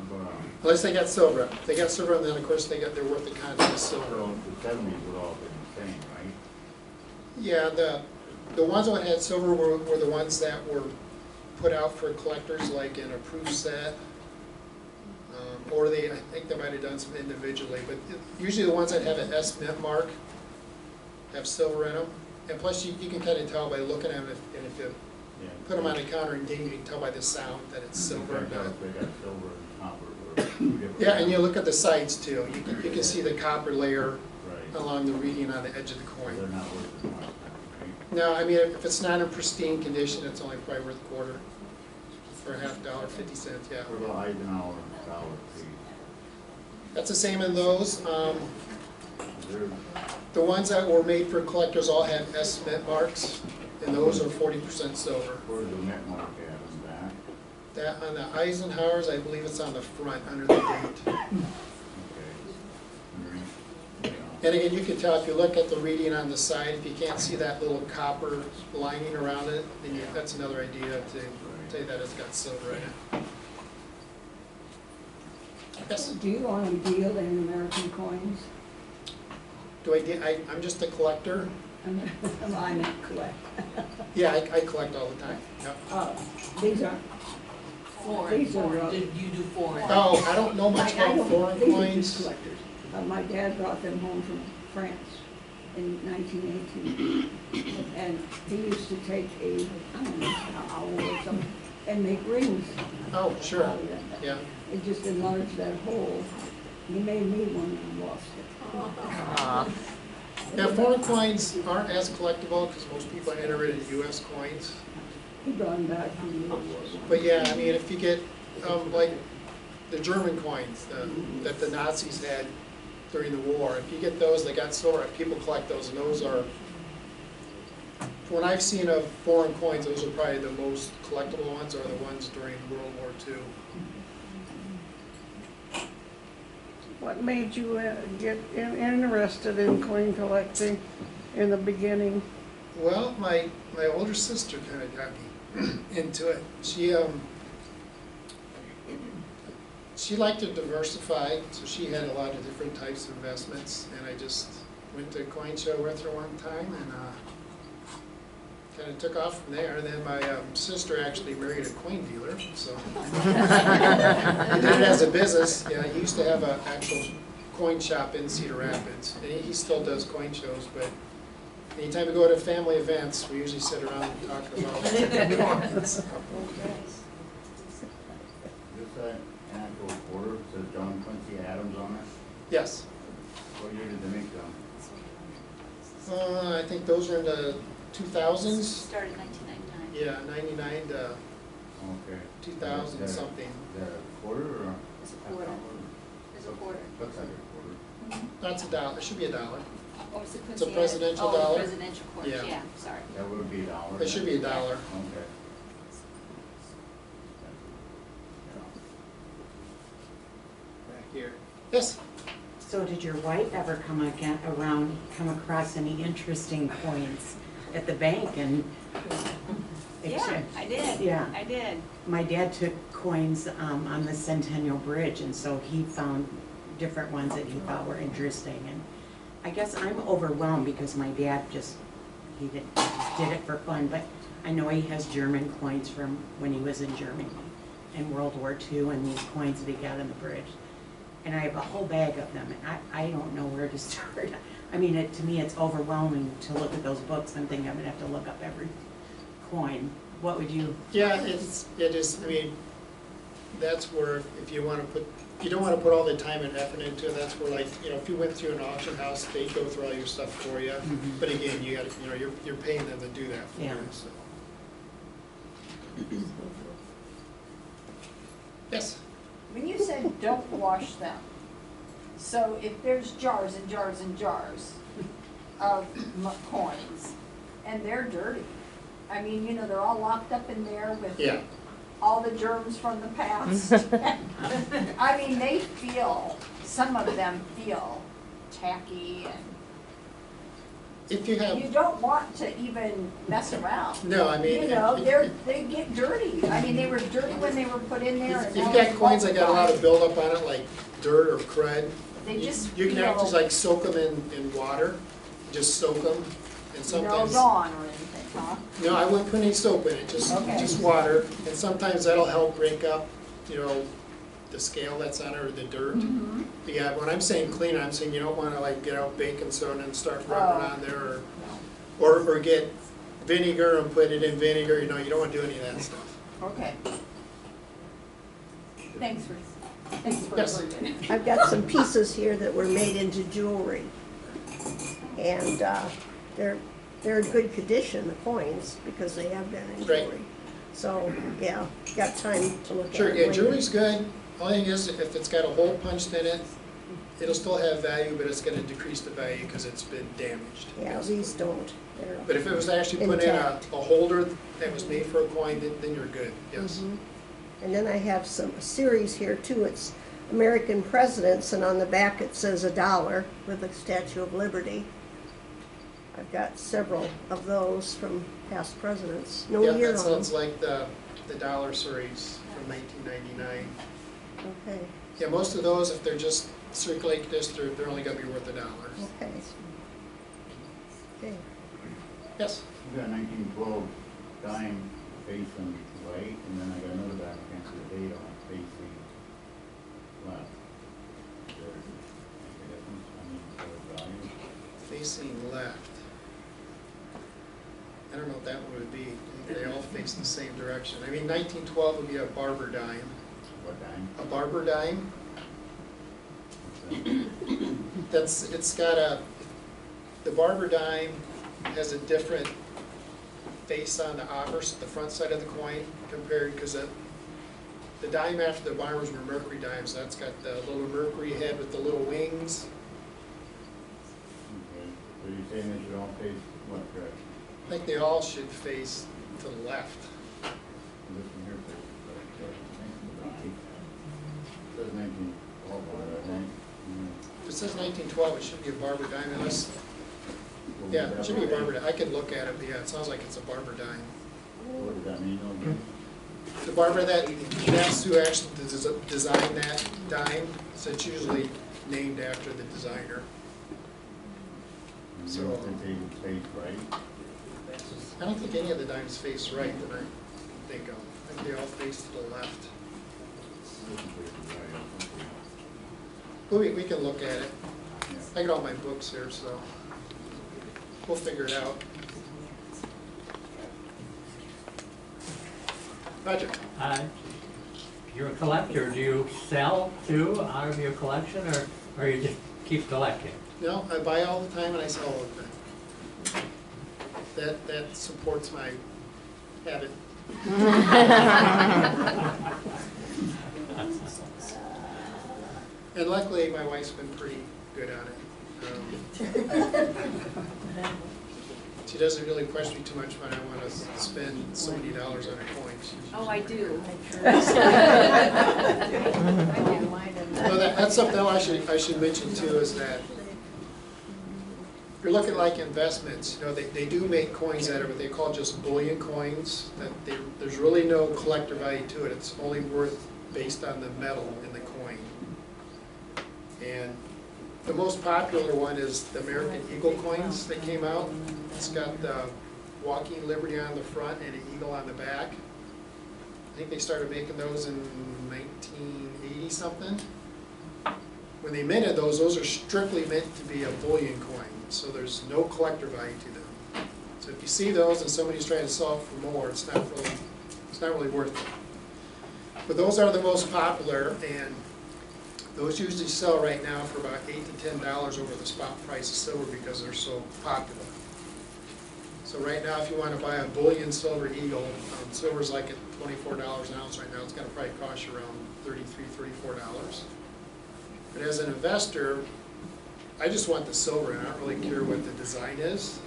[SPEAKER 6] What about,
[SPEAKER 2] Unless they got silver. If they got silver, and then of course they're worth the content of silver.
[SPEAKER 6] so the 70s would all be the same, right?
[SPEAKER 2] Yeah, the ones that had silver were the ones that were put out for collectors, like in a proof set. Or I think they might have done some individually, but usually the ones that have an S mint mark have silver in them. And plus you can kind of tell by looking at them, if you
[SPEAKER 6] Yeah.
[SPEAKER 2] put them on a counter and ding, you can tell by the sound that it's silver or
[SPEAKER 6] They
[SPEAKER 2] not.
[SPEAKER 6] got silver and copper. Or two different-
[SPEAKER 2] Yeah, and you look at the sides too. You can see the copper layer
[SPEAKER 6] Right.
[SPEAKER 2] along the reading on the edge of the
[SPEAKER 6] So
[SPEAKER 2] coin.
[SPEAKER 6] they're not worth as much, right?
[SPEAKER 2] No, I mean, if it's not in pristine condition, it's only probably worth a quarter, or a half dollar, 50 cents, yeah.
[SPEAKER 6] What about Eisenhower dollar piece?
[SPEAKER 2] That's the same in those.
[SPEAKER 6] They're,
[SPEAKER 2] The ones that were made for collectors all have S mint marks, and those are 40% silver.
[SPEAKER 6] where's the net mark at on that?
[SPEAKER 2] That, on the Eisenhowers, I believe it's on the front, under the date.
[SPEAKER 6] Okay. Underneath, yeah.
[SPEAKER 2] And again, you can tell if you look at the reading on the side, if you can't see that little copper lining around it, then that's another idea to say that it's got silver in it. Yes?
[SPEAKER 8] Do you want to deal in American coins?
[SPEAKER 2] I'm just a collector.
[SPEAKER 8] I meant collect.
[SPEAKER 2] Yeah, I collect all the time. Yep.
[SPEAKER 8] These are, These are,
[SPEAKER 7] Did you do foreign?
[SPEAKER 2] Oh, I don't know much
[SPEAKER 8] I
[SPEAKER 2] about
[SPEAKER 8] don't-
[SPEAKER 2] foreign
[SPEAKER 8] these are just
[SPEAKER 2] coins.
[SPEAKER 8] collectors. My dad brought them home from France in 1918. And he used to take a, I don't know, an owl or something, and make rings
[SPEAKER 2] Oh, sure,
[SPEAKER 8] out of them.
[SPEAKER 2] yeah.
[SPEAKER 8] It just enlarged that hole. He made me one and lost it.
[SPEAKER 5] Aw.
[SPEAKER 2] Now, foreign coins aren't as collectible because most people enter it in US coins.
[SPEAKER 8] He brought them back from the World War I.
[SPEAKER 2] But yeah, I mean, if you get, like, the German coins that the Nazis had during the war, if you get those, they got silver, people collect those, and those are, from what I've seen of foreign coins, those are probably the most collectible ones, are the ones during World War II.
[SPEAKER 11] What made you get interested in coin collecting in the beginning?
[SPEAKER 2] Well, my older sister kind of got me into it. She liked to diversify, so she had a lot of different types of investments, and I just went to a coin show with her one time and kind of took off from there. And then my sister actually married a coin dealer, so he did it as a business. Yeah, he used to have an actual coin shop in Cedar Rapids, and he still does coin shows, but anytime we go to family events, we usually sit around and talk about coins.
[SPEAKER 6] This actual quarter says John Quincy Adams on it.
[SPEAKER 2] Yes,
[SPEAKER 6] What year did they make them?
[SPEAKER 2] I think those are in the 2000s.
[SPEAKER 7] Started in 1999.
[SPEAKER 2] Yeah, 99 to
[SPEAKER 6] Okay.
[SPEAKER 2] 2000
[SPEAKER 6] Is that-
[SPEAKER 2] something.
[SPEAKER 6] Is that a quarter or?
[SPEAKER 7] It's a quarter. It's a quarter.
[SPEAKER 6] Looks like a quarter.
[SPEAKER 2] That's a dollar. It should be a dollar.
[SPEAKER 7] Or is it
[SPEAKER 2] It's a
[SPEAKER 7] Quincy
[SPEAKER 2] presidential
[SPEAKER 7] Adams?
[SPEAKER 2] dollar?
[SPEAKER 7] Oh, presidential quarter,
[SPEAKER 2] Yeah.
[SPEAKER 7] yeah, sorry.
[SPEAKER 6] That would be a dollar.
[SPEAKER 2] It should be a dollar.
[SPEAKER 6] Okay.
[SPEAKER 10] here.
[SPEAKER 2] Yes,
[SPEAKER 12] So did your wife ever come across any interesting coins at the bank and?
[SPEAKER 7] Yeah, I did.
[SPEAKER 12] Yeah.
[SPEAKER 7] I did.
[SPEAKER 12] My dad took coins on the Centennial Bridge, and so he found different ones that he thought were interesting. And I guess I'm overwhelmed because my dad he did it for fun, but I know he has German coins from when he was in Germany in World War II, and these coins that he got on the bridge. And I have a whole bag of them, and I don't know where to start. I mean, to me, it's overwhelming to look at those books. I'm thinking I'm gonna have to look up every coin. What would you?
[SPEAKER 2] yeah, it is, I mean, that's where, if you wanna put, you don't wanna put all the time and effort into it, that's where like, you know, if you went through an auction house, they go through all your stuff for you.
[SPEAKER 12] Mhm.
[SPEAKER 2] But again, you gotta, you know, you're paying them to do that for you,
[SPEAKER 12] Yeah.
[SPEAKER 2] so. Yes,
[SPEAKER 8] When you said don't wash them, so if there's jars and jars and jars of coins, and they're dirty, I mean, you know, they're all locked up in there with
[SPEAKER 2] yeah,
[SPEAKER 8] all the germs from the past. I mean, they feel, some of them feel tacky, and
[SPEAKER 2] if you have,
[SPEAKER 8] you don't want to even mess around.
[SPEAKER 2] no, I mean.
[SPEAKER 8] You know, they get dirty. I mean, they were dirty when they were put in there.
[SPEAKER 2] If
[SPEAKER 8] and
[SPEAKER 2] you've
[SPEAKER 8] now
[SPEAKER 2] got
[SPEAKER 8] they're
[SPEAKER 2] coins that got a lot of
[SPEAKER 8] multiplied.
[SPEAKER 2] buildup on it, like dirt or crud,
[SPEAKER 8] They just
[SPEAKER 2] you can
[SPEAKER 8] feel
[SPEAKER 2] actually like soak them in water, just soak them, and
[SPEAKER 8] no
[SPEAKER 2] sometimes.
[SPEAKER 8] Dawn or anything, huh?
[SPEAKER 2] No, I wouldn't put any soap in it,
[SPEAKER 8] Okay.
[SPEAKER 2] just water, and sometimes that'll help break up, you know, the scale that's on it or the dirt.
[SPEAKER 8] Mm-hmm.
[SPEAKER 2] But yeah, when I'm saying clean, I'm saying you don't wanna like get out baking soda and start rubbing
[SPEAKER 8] Oh.
[SPEAKER 2] on there, or get vinegar and put it in vinegar, you know, you don't wanna do any of that stuff.
[SPEAKER 8] Okay. Thanks for
[SPEAKER 2] Yes.
[SPEAKER 8] agreeing.
[SPEAKER 11] I've got some pieces here that were made into jewelry. And they're in good condition, the coins, because they have been in
[SPEAKER 2] Right.
[SPEAKER 11] jewelry. So, yeah, got time to look at it
[SPEAKER 2] Sure, yeah,
[SPEAKER 11] later.
[SPEAKER 2] jewelry's good, only thing is, if it's got a hole punched in it, it'll still have value, but it's gonna decrease the value because it's been damaged.
[SPEAKER 11] Yeah, these don't. They're-
[SPEAKER 2] But if it was actually put in
[SPEAKER 11] Intact.
[SPEAKER 2] a holder that was made for a coin, then you're good, yes.
[SPEAKER 11] Mhm. And then I have a series here too. It's American presidents, and on the back it says $1 with the Statue of Liberty. I've got several of those from past presidents. No
[SPEAKER 2] Yeah,
[SPEAKER 11] year
[SPEAKER 2] that
[SPEAKER 11] on
[SPEAKER 2] sounds
[SPEAKER 11] them.
[SPEAKER 2] like the dollar series from 1999.
[SPEAKER 11] Okay,
[SPEAKER 2] Yeah, most of those, if they're just circulate this, they're only gonna be worth $1.
[SPEAKER 11] okay. Okay.
[SPEAKER 2] Yes,
[SPEAKER 6] You got 1912 dime facing right, and then I got another dime, I can't see the date on it, facing left. There's a difference, I mean, for value.
[SPEAKER 2] facing left. I don't know what that one would be. They all face the same direction. I mean, 1912 would be a barber dime.
[SPEAKER 6] What dime?
[SPEAKER 2] A barber dime,
[SPEAKER 6] What's that?
[SPEAKER 2] it's got the barber dime has a different face on the obverse, the front side of the coin compared, because the dime after the barbers were mercury dimes, that's got the little mercury head with the little wings.
[SPEAKER 6] Okay, so you're saying they should all face what direction?
[SPEAKER 2] I think they all should face to the left.
[SPEAKER 6] This one here faces right. Says 1912 on it, right?
[SPEAKER 2] If it says 1912, it should be a barber dime unless,
[SPEAKER 6] What
[SPEAKER 2] yeah,
[SPEAKER 6] would
[SPEAKER 2] it should be a
[SPEAKER 6] that
[SPEAKER 2] barber dime. I could look at it, but yeah, it sounds like it's a barber dime.
[SPEAKER 6] What does that mean, again?
[SPEAKER 2] The barber that's who actually designed that dime, so it's usually named after the designer.
[SPEAKER 6] You
[SPEAKER 2] So-
[SPEAKER 6] don't think they would face right?
[SPEAKER 2] I don't think any of the dimes face right that I think of. I think they all face to the left.
[SPEAKER 6] This one faces right, I think.
[SPEAKER 2] But we can look at it.
[SPEAKER 6] Yeah.
[SPEAKER 2] I got all my books here, so we'll figure it out. Roger.
[SPEAKER 4] You're a collector, do you sell too out of your collection, or you just keep collecting?
[SPEAKER 2] No, I buy all the time and I sell all the time. That supports my habit. And luckily, my wife's been pretty good on it. She doesn't really question me too much when I want to spend so many dollars on a coin.
[SPEAKER 7] Oh, I do.
[SPEAKER 2] Well, That's something else I should mention too, is that if you're looking like investments, you know, they do make coins that are what they call just bullion coins, that there's really no collector value to it. It's only worth based on the metal in the coin. And the most popular one is the American Eagle coins that came out. It's got the walking liberty on the front and an eagle on the back. I think they started making those in 1980 something. When they minted those are strictly meant to be a bullion coin, so there's no collector value to them. So if you see those and somebody's trying to sell it for more, it's not really worth it. But those are the most popular, and those usually sell right now for about $8 to $10 over the spot price of silver because they're so popular. So right now, if you want to buy a bullion silver eagle, silver's like at $24 an ounce right now. It's going to probably cost you around $33, $34. But as an investor, I just want the silver, and I don't really care what the design is.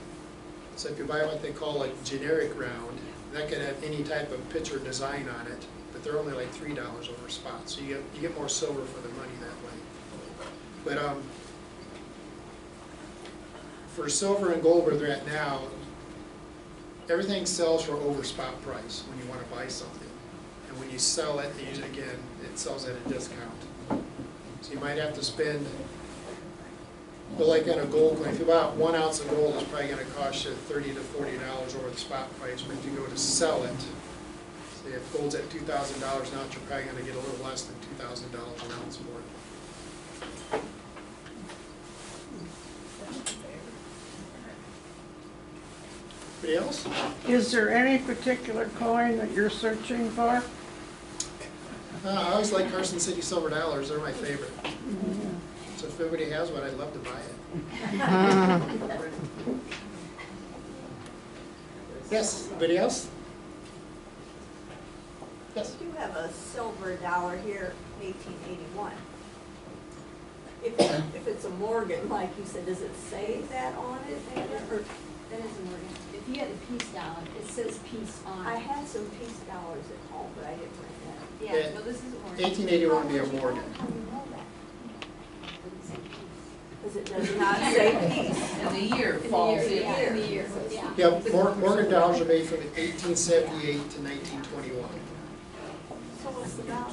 [SPEAKER 2] So if you buy what they call a generic round, that can have any type of picture design on it, but they're only like $3 over spot. So you get more silver for the money that way. But for silver and gold where they're at now, everything sells for over spot price when you want to buy something. And when you sell it, again, it sells at a discount. So you might have to spend, but like on a gold coin, if you buy 1 ounce of gold, it's probably going to cost you $30 to $40 over the spot price. But if you go to sell it, say if gold's at $2,000 an ounce, you're probably going to get a little less than $2,000 an ounce for it. Anybody else?
[SPEAKER 11] Is there any particular coin that you're searching for?
[SPEAKER 2] I always like Carson City silver dollars. They're my favorite. So if everybody has one, I'd love to buy it. Yes, anybody else? Yes?
[SPEAKER 7] You have a silver dollar here, 1881. If it's a Morgan, like you said, does it say that on it? Or
[SPEAKER 8] That is a Morgan. If you had a peace dollar, it says peace on
[SPEAKER 7] I
[SPEAKER 8] it.
[SPEAKER 7] had some peace dollars at home, but I didn't bring that.
[SPEAKER 8] Yeah, no, this is a Morgan.
[SPEAKER 2] 1881 would be a Morgan.
[SPEAKER 7] How do you know that? Because it does not say peace.
[SPEAKER 9] And the year
[SPEAKER 8] In the
[SPEAKER 9] falls
[SPEAKER 8] year,
[SPEAKER 9] in.
[SPEAKER 8] yeah, in the year, yeah.
[SPEAKER 2] Yeah, Morgan dollars are made from 1878 to 1921.
[SPEAKER 7] So what's the dollar?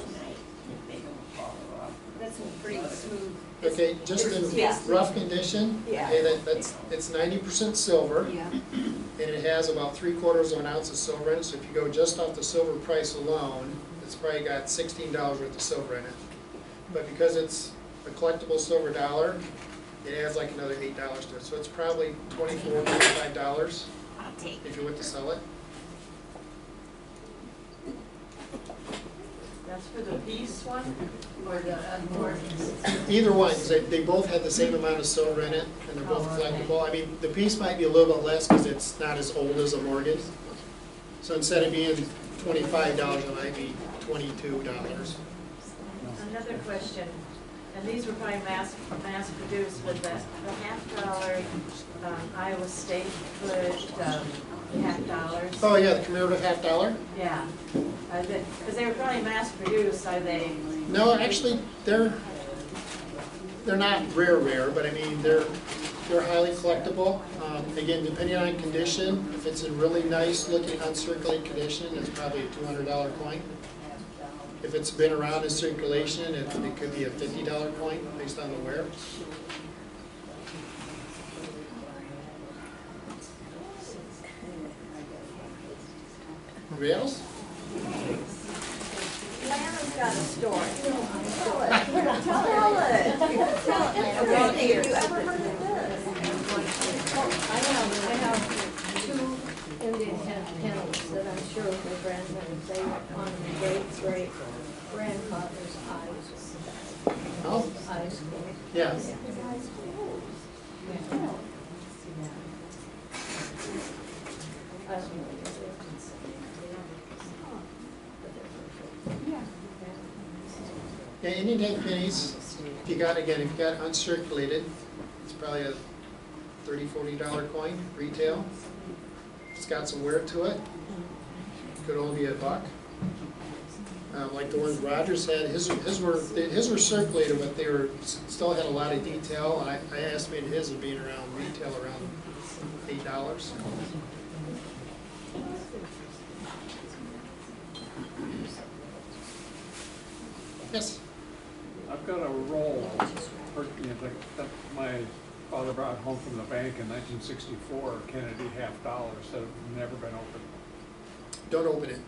[SPEAKER 8] That's pretty smooth.
[SPEAKER 2] Okay, just in rough condition,
[SPEAKER 7] Yeah.
[SPEAKER 2] okay, it's 90% silver,
[SPEAKER 8] Yeah.
[SPEAKER 2] and it has about 3/4 of an ounce of silver in it. So if you go just off the silver price alone, it's probably got $16 worth of silver in it. But because it's a collectible silver dollar, it adds like another $8 to it. So it's probably $24, $25 if you went to sell it.
[SPEAKER 9] That's for the peace one, or the Morgan's?
[SPEAKER 2] Either one, because they both have the same amount of silver in it, and they're both collectible. I mean, the piece might be a little bit less because it's not as old as a Morgan. So instead of being $25, it might be $22.
[SPEAKER 9] Another question, and these were probably mass produced, was the $half Iowa State good $half?
[SPEAKER 2] Oh yeah, the commemorative $half.
[SPEAKER 9] Yeah, because they were probably mass produced, are they?
[SPEAKER 2] No, actually, they're not rare, but I mean, they're highly collectible. Again, depending on condition, if it's in really nice looking uncirculated condition, it's probably a $200 coin. If it's been around in circulation, it could be a $50 coin based on the wear. Anybody else?
[SPEAKER 7] Diana's got a story. Tell it. Tell it. Have you ever heard of this?
[SPEAKER 8] I have two Indian kennels that I'm sure my grandparents, they were on my great grandfather's
[SPEAKER 2] Oh,
[SPEAKER 8] high school.
[SPEAKER 2] yes.
[SPEAKER 8] I don't know.
[SPEAKER 2] Yeah, Indian head pennies, if you got uncirculated, it's probably a $30, $40 coin, retail. It's got some wear to it. Could only be $1. like the ones Rogers had, his were circulated, but they were, still had a lot of detail. I estimated his as being around, retail around $8. Yes?
[SPEAKER 13] I've got a roll that my father brought home from the bank in 1964, Kennedy half dollars that have never been opened.
[SPEAKER 2] Don't open it.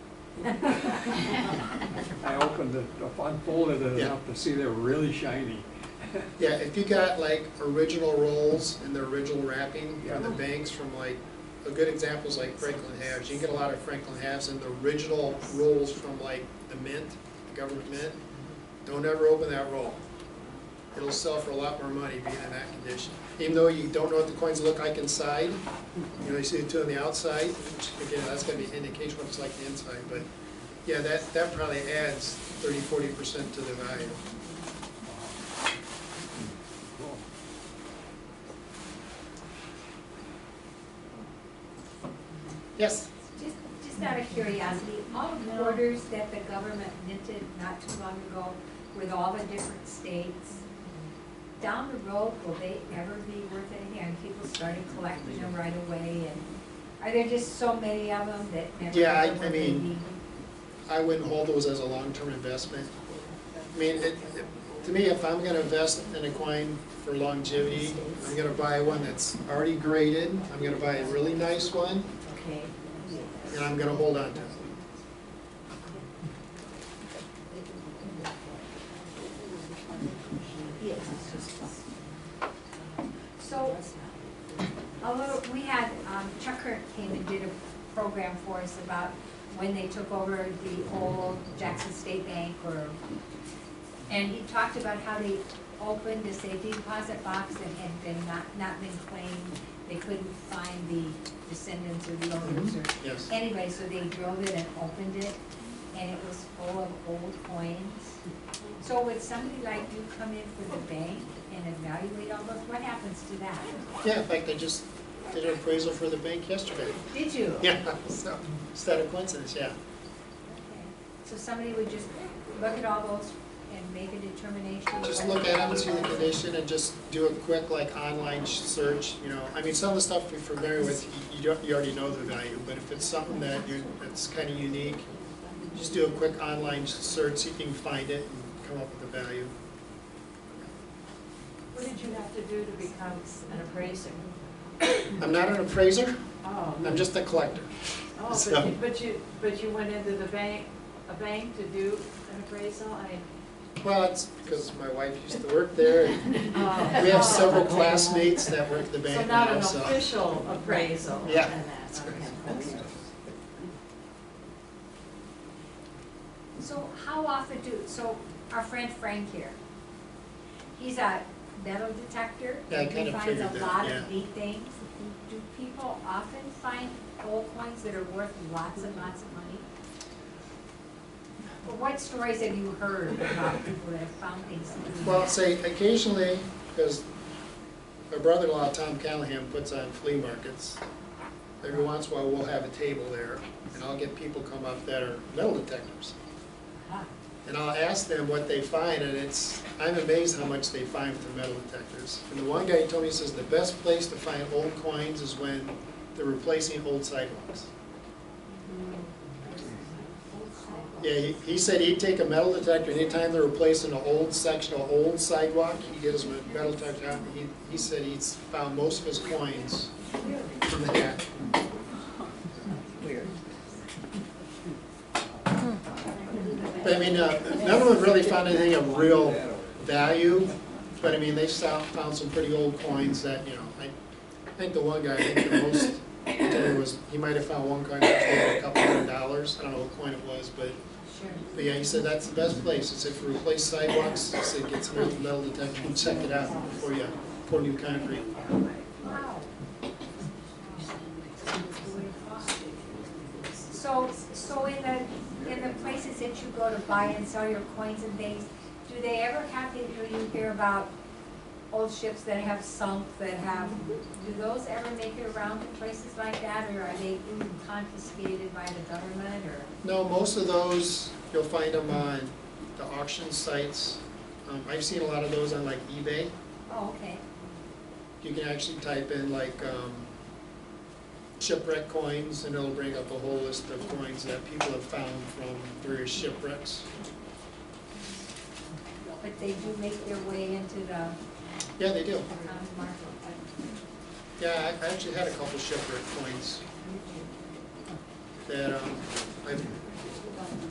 [SPEAKER 13] I opened it, unfolded it
[SPEAKER 2] Yeah.
[SPEAKER 13] enough to see they were really shiny.
[SPEAKER 2] Yeah, if you got like original rolls and the original wrapping from the banks from like, a good example is like Franklin Halves. You can get a lot of Franklin Halves and the original rolls from like the mint, the government mint. Don't ever open that roll. It'll sell for a lot more money being in that condition. Even though you don't know what the coins look like inside, you know, you see the two on the outside, which again, that's gonna be an indication what it's like the inside, but yeah, that probably adds 30–40% to the value.
[SPEAKER 13] Cool.
[SPEAKER 2] Yes?
[SPEAKER 1] Just out of curiosity, all the quarters that the government minted not too long ago with all the different states, down the road, will they ever be worth anything? And people started collecting them right away, and are there just so many of them that never?
[SPEAKER 2] Yeah,
[SPEAKER 1] ever will
[SPEAKER 2] I
[SPEAKER 1] they
[SPEAKER 2] mean,
[SPEAKER 1] be?
[SPEAKER 2] I wouldn't hold those as a long-term investment. I mean, to me, if I'm gonna invest in a coin for longevity, I'm gonna buy one that's already graded, I'm gonna buy a really nice one,
[SPEAKER 1] Okay.
[SPEAKER 2] and I'm gonna hold on to it.
[SPEAKER 1] So, we had, Chuck Kurt came and did a program for us about when they took over the old Jackson State Bank, and he talked about how they opened a safety deposit box that had been not been claimed. They couldn't find the descendants or the owners or
[SPEAKER 2] Yes.
[SPEAKER 1] anybody, so they drove it and opened it, and it was full of old coins. So would somebody like you come in for the bank and evaluate all those? What happens to that?
[SPEAKER 2] Yeah, in fact, I just did an appraisal for the bank yesterday.
[SPEAKER 1] Did you?
[SPEAKER 2] Yeah, so, is that a coincidence? Yeah.
[SPEAKER 1] Okay. So somebody would just look at all those and make a determination?
[SPEAKER 2] Just
[SPEAKER 1] whether-
[SPEAKER 2] look at them and see the condition and just do a quick like online search, you know. I mean, some of the stuff you're familiar with, you already know the value, but if it's something that's kind of unique, just do a quick online search, see if you can find it and come up with the value.
[SPEAKER 9] What did you have to do to become an appraiser?
[SPEAKER 2] I'm not an appraiser,
[SPEAKER 9] Oh,
[SPEAKER 2] I'm just a collector.
[SPEAKER 9] oh,
[SPEAKER 2] So-
[SPEAKER 9] but you went into a bank to do an appraisal?
[SPEAKER 2] Well, it's because my wife used to work there, and
[SPEAKER 9] Oh.
[SPEAKER 2] we have several classmates that work at the bank
[SPEAKER 9] So not
[SPEAKER 2] now,
[SPEAKER 9] an
[SPEAKER 2] so.
[SPEAKER 9] official appraisal?
[SPEAKER 2] Yeah,
[SPEAKER 9] and that,
[SPEAKER 2] that's
[SPEAKER 9] okay.
[SPEAKER 2] correct.
[SPEAKER 1] So how often so our friend Frank here, he's a metal detector.
[SPEAKER 2] Yeah, I
[SPEAKER 1] and
[SPEAKER 2] kind
[SPEAKER 1] he
[SPEAKER 2] of
[SPEAKER 1] finds
[SPEAKER 2] figured
[SPEAKER 1] a
[SPEAKER 2] that,
[SPEAKER 1] lot
[SPEAKER 2] yeah.
[SPEAKER 1] of neat things. Do people often find old coins that are worth lots and lots of money? Well, what stories have you heard about people that have found things?
[SPEAKER 2] Well, say occasionally, because my brother-in-law, Tom Callahan, puts on flea markets. Every once in a while, we'll have a table there, and I'll get people come up that are metal detectors.
[SPEAKER 1] Ah,
[SPEAKER 2] And I'll ask them what they find, and I'm amazed how much they find with the metal detectors. And the one guy told me, he says, the best place to find old coins is when they're replacing old sidewalks. Yeah, he said he'd take a metal detector, anytime they're replacing an old section, an old sidewalk, he'd get his metal detector out, and he said he's found most of his coins from that.
[SPEAKER 11] Weird.
[SPEAKER 2] But I mean, none of them really found anything of real value, but I mean, they found some pretty old coins that, you know, I think the one guy, I think the most, he told me was, he might have found one coin that was worth a couple $100. I don't know what coin it was, but yeah, he said that's the best place. He said for replace sidewalks, he said get some metal detector and check it out before you pour new concrete.
[SPEAKER 1] wow. So in the places that you go to buy and sell your coins and things, do they ever have to, do you hear about old ships that have sunk, do those ever make it around to places like that, or are they confiscated by the government, or?
[SPEAKER 2] No, most of those, You'll find them on the auction sites. I've seen a lot of those on like eBay.
[SPEAKER 1] Oh, okay.
[SPEAKER 2] You can actually type in like shipwreck coins, and it'll bring up a whole list of coins that people have found from various shipwrecks.
[SPEAKER 1] But they do make their way into the
[SPEAKER 2] Yeah, they do.
[SPEAKER 1] common market.
[SPEAKER 2] Yeah, I actually had a couple shipwreck coins that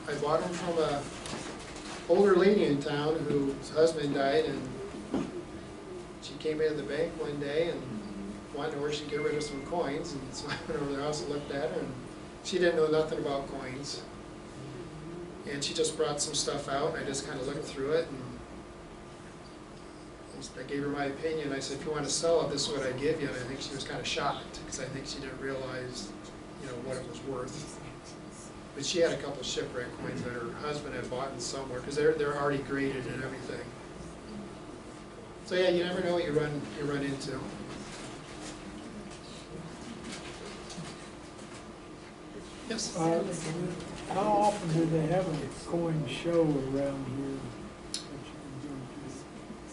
[SPEAKER 2] I bought them from a older lady in town whose husband died, and she came into the bank one day and wanted to know where she'd get rid of some coins, and so I went over to the house and looked at her, and she didn't know nothing about coins. And she just brought some stuff out, and I just kind of looked through it, and I gave her my opinion. I said, if you want to sell it, this is what I give you. And I think she was kind of shocked, because I think she didn't realize, what it was worth. But she had a couple shipwreck coins that her husband had bought in somewhere, because they're already graded and everything. So yeah, you never know what you run into. Yes?
[SPEAKER 3] How often do they have a coin show around here that you can go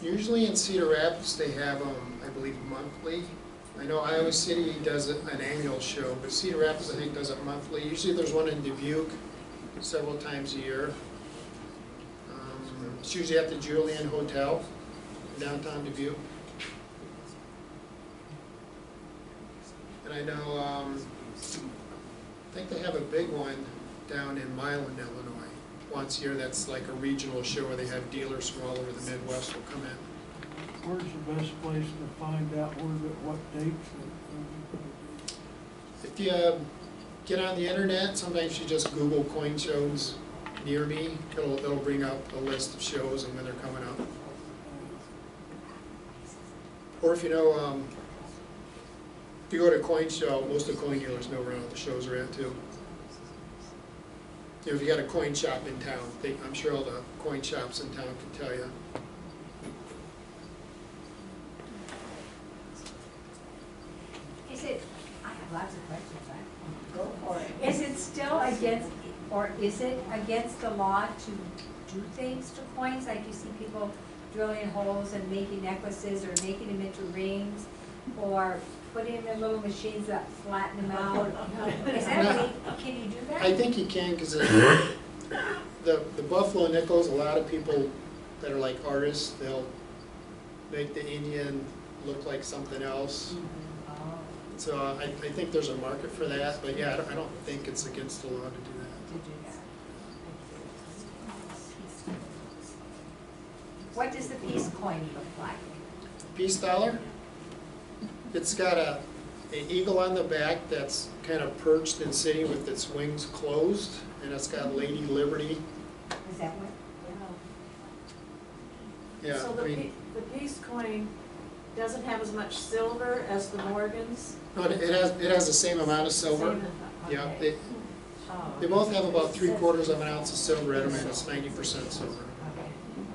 [SPEAKER 3] to?
[SPEAKER 2] Usually in Cedar Rapids, they have them, I believe, monthly. I know Iowa City does it an annual show, but Cedar Rapids, I think, does it monthly. Usually there's one in Dubuque several times a year. It's usually at the Julian Hotel in downtown Dubuque. And I know, I think they have a big one down in Milan, Illinois, once a year. That's like a regional show where they have dealers from all over the Midwest will come in.
[SPEAKER 3] Where's the best place to find out what dates?
[SPEAKER 2] If you get on the internet, sometimes you just Google coin shows near me. It'll bring up a list of shows and when they're coming up. Or if if you go to a coin show, most of the coin dealers know where all the shows are at too. If you got a coin shop in town, I'm sure all the coin shops in town can tell you.
[SPEAKER 1] Is it, I have lots of questions, right? Go for it. Is it still against, or is it against the law to do things to coins? Like you see people drilling holes and making necklaces or making them into rings, or putting them in little machines that flatten them out? Is that, can you do that?
[SPEAKER 2] I think you can, because the Buffalo nickels, a lot of people that are like artists, they'll make the Indian look like something else. So I think there's a market for that, but yeah, I don't think it's against the law to do that.
[SPEAKER 1] What does the peace coin look like?
[SPEAKER 2] Peace dollar, it's got an eagle on the back that's kind of perched and sitting with its wings closed, and it's got Lady Liberty.
[SPEAKER 1] Is that what?
[SPEAKER 2] Yeah,
[SPEAKER 9] So the peace coin doesn't have as much silver as the Morgans?
[SPEAKER 2] No, it has the same amount of silver.
[SPEAKER 9] Same,
[SPEAKER 2] Yeah,
[SPEAKER 9] okay.
[SPEAKER 2] they both have about 3/4 of an ounce of silver in them, and it's 90% silver.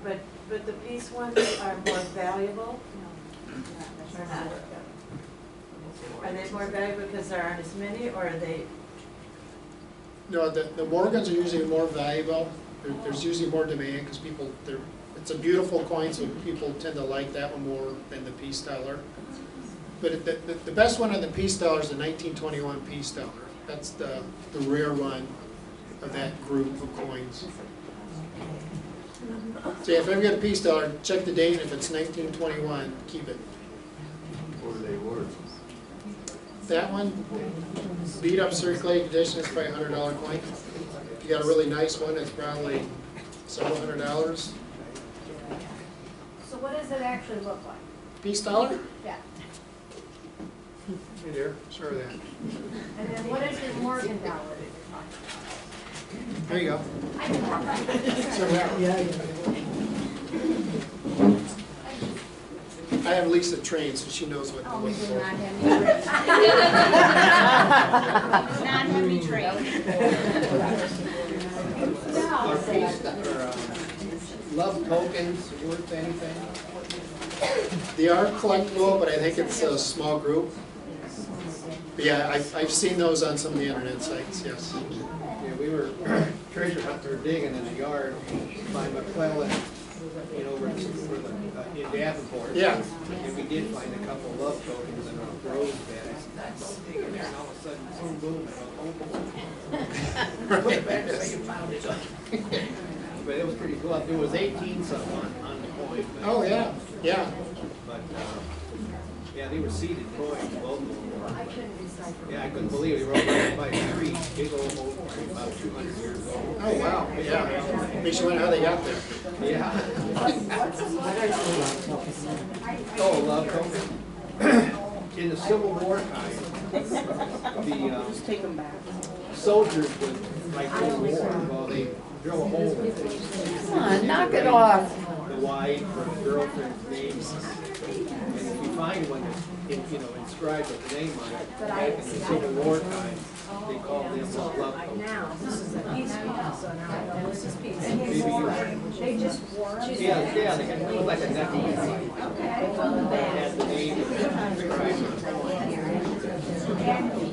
[SPEAKER 9] But the peace ones are more valuable? Or not? Are they more valuable because there aren't as many, or are they?
[SPEAKER 2] No, the Morgans are usually more valuable. There's usually more demand because it's a beautiful coin, so people tend to like that one more than the peace dollar. But the best one on the peace dollar is the 1921 peace dollar. That's the rare one of that group of coins. So if you ever get a peace dollar, check the date, and if it's 1921, keep it.
[SPEAKER 6] What are they worth?
[SPEAKER 2] That one, beat up circulating condition, is probably a $100 coin. If you got a really nice one, it's probably several $100s.
[SPEAKER 1] So what does it actually look like?
[SPEAKER 2] Peace dollar?
[SPEAKER 1] Yeah.
[SPEAKER 2] Hey dear, show her that.
[SPEAKER 1] And then what is the Morgan dollar?
[SPEAKER 2] There you go.
[SPEAKER 1] I can walk by.
[SPEAKER 2] Show her that. I have Lisa trained, so she knows what to
[SPEAKER 1] Oh, we
[SPEAKER 2] look
[SPEAKER 1] do
[SPEAKER 2] for.
[SPEAKER 1] not have any rings.
[SPEAKER 7] Not heavy trade.
[SPEAKER 10] Are love tokens worth anything?
[SPEAKER 2] They are collectible, but I think it's a small group. But yeah, I've seen those on some of the internet sites, yes.
[SPEAKER 10] Yeah, we were treasure hunt, we were digging in the yard by McClellan, you know, in Davenport.
[SPEAKER 2] Yeah.
[SPEAKER 10] And we did find a couple of love tokens in a rose bed. I said, that's digging there, and all of a sudden, boom, boom, and I put it back so you found it. But it was pretty cool. There was 18 some on the coin. But,
[SPEAKER 2] Oh, yeah, yeah.
[SPEAKER 10] But, yeah, they were seeded coins, both of them were. Yeah, I couldn't believe it. They were all right by the street, big old oak, about 200 years old.
[SPEAKER 2] Oh, wow, yeah. Makes you wonder how they got there.
[SPEAKER 10] Yeah. Oh, love token. In the Civil War time, the soldiers would, like, go to war, well, they drill a hole.
[SPEAKER 7] Come on, knock it off.
[SPEAKER 10] The wife or the girlfriend's names. And if you find one that's, you know, inscribed with the name on it, back in the Civil War time, they called them a love token.
[SPEAKER 8] Now, this is a peace one, so now this is peace.
[SPEAKER 10] Maybe
[SPEAKER 8] They just wore them.
[SPEAKER 10] yeah, they had, it was like a necklace. Had the name inscribed on it.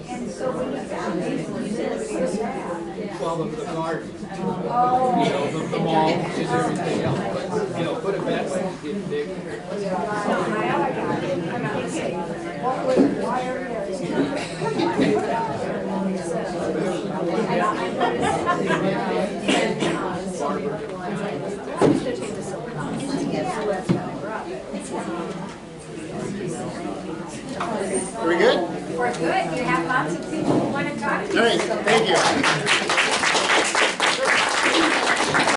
[SPEAKER 1] And so when you found these, you said it was bad.
[SPEAKER 10] Well, the garden, you know, the mall, just everything else, but, you know, put it that way, get big.
[SPEAKER 8] What was the wire
[SPEAKER 2] Are we good?
[SPEAKER 1] We're good, you have lots of people who want to talk to you.
[SPEAKER 2] All right, thank you.